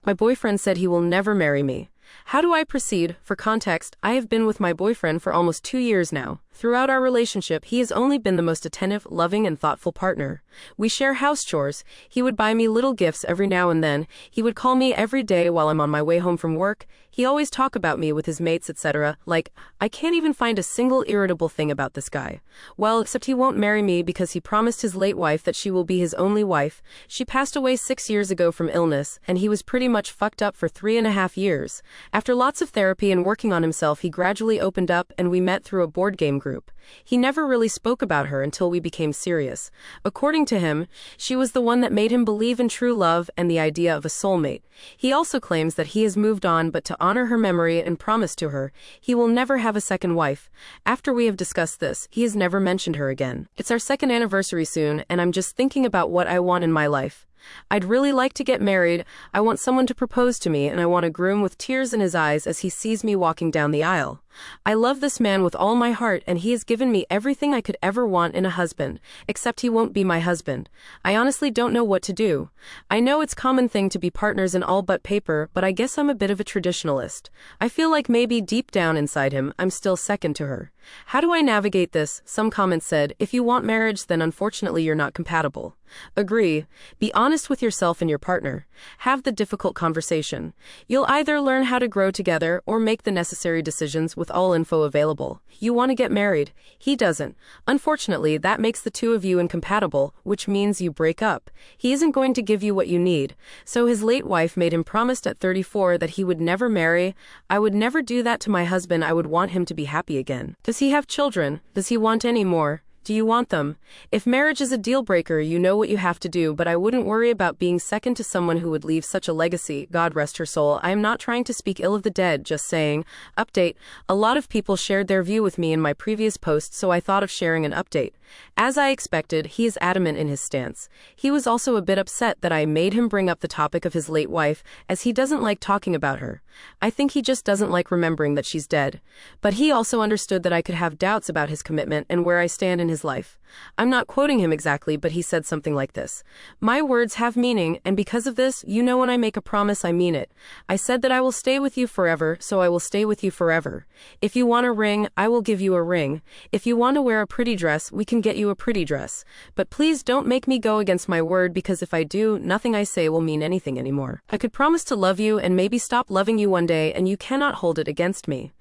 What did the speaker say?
My boyfriend said he will never marry me. How do I proceed? For context, I have been with my boyfriend for almost 2 years now. Throughout our relationship, he has only been the most attentive, loving, and thoughtful partner. We share house chores. He would buy me little gifts every now and then. He would call me every day while I'm on my way home from work. He always talk about me with his mates, etc. Like, I can't even find a single irritable thing about this guy. Well, except he won't marry me because he promised his late wife that she will be his only wife. She passed away 6 years ago from illness, and he was pretty much fucked up for 3.5 years. After lots of therapy and working on himself, he gradually opened up, and we met through a board game group. He never really spoke about her until we became serious. According to him, she was the one that made him believe in true love and the idea of a soulmate. He also claims that he has moved on, but to honor her memory and promise to her, he will never have a second wife. After we have discussed this, he has never mentioned her again. It's our second anniversary soon, and I'm just thinking about what I want in my life. I'd really like to get married. I want someone to propose to me, and I want a groom with tears in his eyes as he sees me walking down the aisle. I love this man with all my heart, and he has given me everything I could ever want in a husband, except he won't be my husband. I honestly don't know what to do. I know it's common thing to be partners in all but paper, but I guess I'm a bit of a traditionalist. I feel like maybe deep down inside him, I'm still second to her. How do I navigate this? Some comments said, if you want marriage, then unfortunately you're not compatible. Agree. Be honest with yourself and your partner. Have the difficult conversation. You'll either learn how to grow together or make the necessary decisions with all info available. You want to get married. He doesn't. Unfortunately, that makes the two of you incompatible, which means you break up. He isn't going to give you what you need. So his late wife made him promise at 34 that he would never marry. I would never do that to my husband. I would want him to be happy again. Does he have children? Does he want any more? Do you want them? If marriage is a deal breaker, you know what you have to do, but I wouldn't worry about being second to someone who would leave such a legacy. God rest her soul. I am not trying to speak ill of the dead, just saying. Update. A lot of people shared their view with me in my previous post, so I thought of sharing an update. As I expected, he is adamant in his stance. He was also a bit upset that I made him bring up the topic of his late wife, as he doesn't like talking about her. I think he just doesn't like remembering that she's dead. But he also understood that I could have doubts about his commitment and where I stand in his life. I'm not quoting him exactly, but he said something like this. My words have meaning, and because of this, you know when I make a promise, I mean it. I said that I will stay with you forever, so I will stay with you forever. If you want a ring, I will give you a ring. If you want to wear a pretty dress, we can get you a pretty dress. But please don't make me go against my word, because if I do, nothing I say will mean anything anymore. I could promise to love you and maybe stop loving you one day, and you cannot hold it against me.